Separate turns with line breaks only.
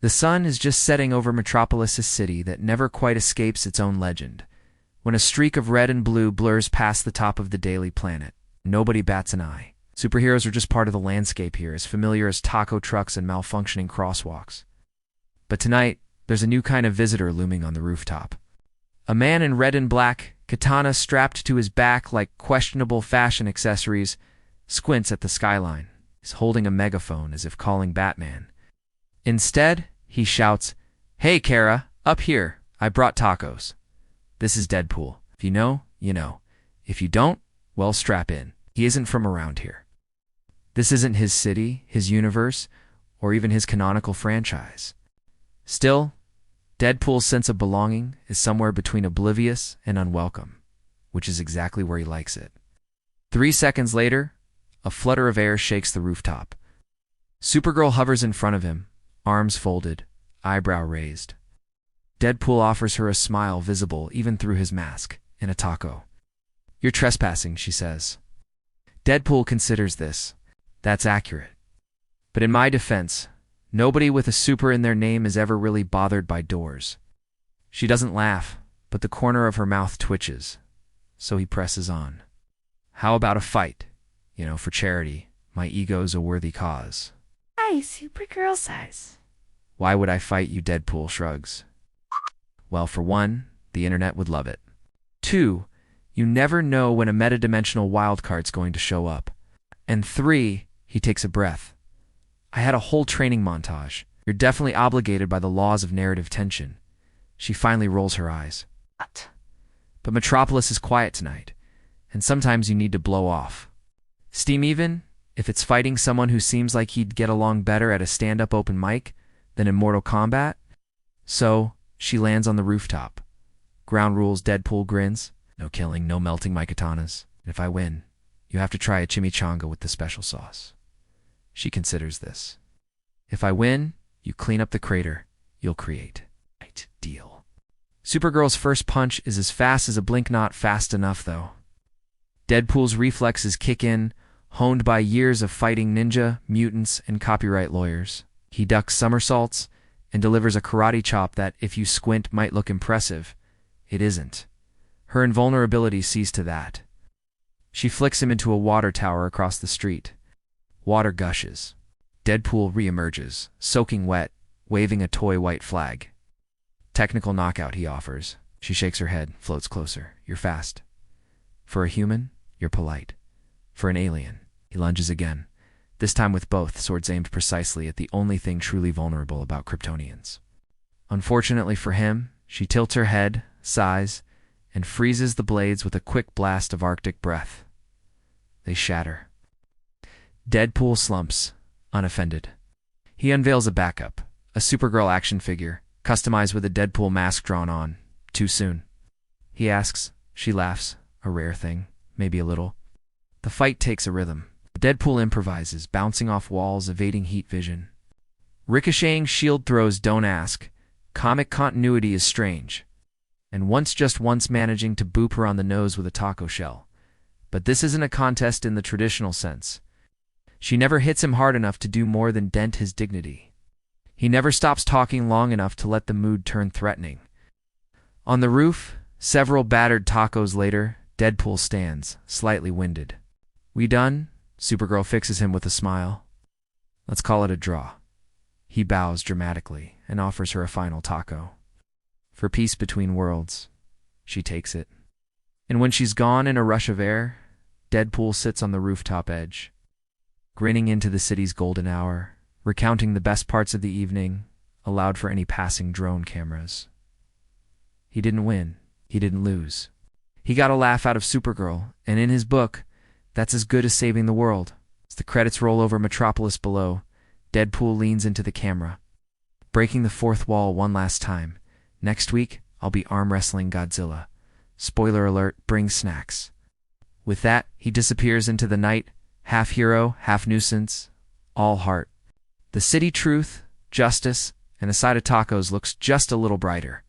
The sun is just setting over Metropolis, a city that never quite escapes its own legend, when a streak of red and blue blurs past the top of the daily planet. Nobody bats an eye. Superheroes are just part of the landscape here, as familiar as taco trucks and malfunctioning crosswalks. But tonight, there's a new kind of visitor looming on the rooftop. A man in red and black, katana strapped to his back like questionable fashion accessories, squints at the skyline. He's holding a megaphone as if calling Batman. Instead, he shouts, "Hey, Kara, up here. I brought tacos." This is Deadpool. If you know, you know. If you don't, well, strap in. He isn't from around here. This isn't his city, his universe, or even his canonical franchise. Still, Deadpool's sense of belonging is somewhere between oblivious and unwelcome, which is exactly where he likes it. 3 seconds later, a flutter of air shakes the rooftop. Supergirl hovers in front of him, arms folded, eyebrow raised. Deadpool offers her a smile visible even through his mask, and a taco. "You're trespassing," she says. Deadpool considers this. That's accurate. But in my defense, nobody with a super in their name is ever really bothered by doors. She doesn't laugh, but the corner of her mouth twitches, so he presses on. "How about a fight? You know, for charity. My ego's a worthy cause."
Hi, Supergirl size.
"Why would I fight you?" Deadpool shrugs. "Well, for one, the internet would love it. 2, you never know when a metadimensional wildcard's going to show up. And 3, he takes a breath. I had a whole training montage. You're definitely obligated by the laws of narrative tension." She finally rolls her eyes.
What?
"But Metropolis is quiet tonight, and sometimes you need to blow off. Steam even if it's fighting someone who seems like he'd get along better at a stand-up open mic than in Mortal Kombat." So, she lands on the rooftop. "Ground rules," Deadpool grins. "No killing, no melting my katanas. And if I win, you have to try a chimichanga with the special sauce." She considers this. "If I win, you clean up the crater you'll create." Right, deal. Supergirl's first punch is as fast as a blink, not fast enough, though. Deadpool's reflexes kick in, honed by years of fighting ninja, mutants, and copyright lawyers. He ducks somersaults and delivers a karate chop that, if you squint, might look impressive. It isn't. Her invulnerability sees to that. She flicks him into a water tower across the street. Water gushes. Deadpool reemerges, soaking wet, waving a toy white flag. "Technical knockout," he offers. She shakes her head, floats closer. "You're fast. For a human, you're polite. For an alien." He lunges again, this time with both swords aimed precisely at the only thing truly vulnerable about Kryptonians. Unfortunately for him, she tilts her head, sighs, and freezes the blades with a quick blast of Arctic breath. They shatter. Deadpool slumps, unoffended. He unveils a backup, a Supergirl action figure, customized with a Deadpool mask drawn on. Too soon. He asks. She laughs, a rare thing, maybe a little. The fight takes a rhythm. Deadpool improvises, bouncing off walls, evading heat vision. Ricocheting shield throws don't ask. Comic continuity is strange. And just once managing to boop her on the nose with a taco shell. But this isn't a contest in the traditional sense. She never hits him hard enough to do more than dent his dignity. He never stops talking long enough to let the mood turn threatening. On the roof, several battered tacos later, Deadpool stands, slightly winded. "We done?" Supergirl fixes him with a smile. "Let's call it a draw." He bows dramatically and offers her a final taco. For peace between worlds. She takes it. And when she's gone in a rush of air, Deadpool sits on the rooftop edge, grinning into the city's golden hour, recounting the best parts of the evening, allowed for any passing drone cameras. He didn't win. He didn't lose. He got a laugh out of Supergirl, and in his book, that's as good as saving the world. As the credits roll over Metropolis below, Deadpool leans into the camera, breaking the fourth wall one last time. "Next week, I'll be arm wrestling Godzilla. Spoiler alert, bring snacks." With that, he disappears into the night, half hero, half nuisance, all heart. The city truth, justice, and a side of tacos looks just a little brighter.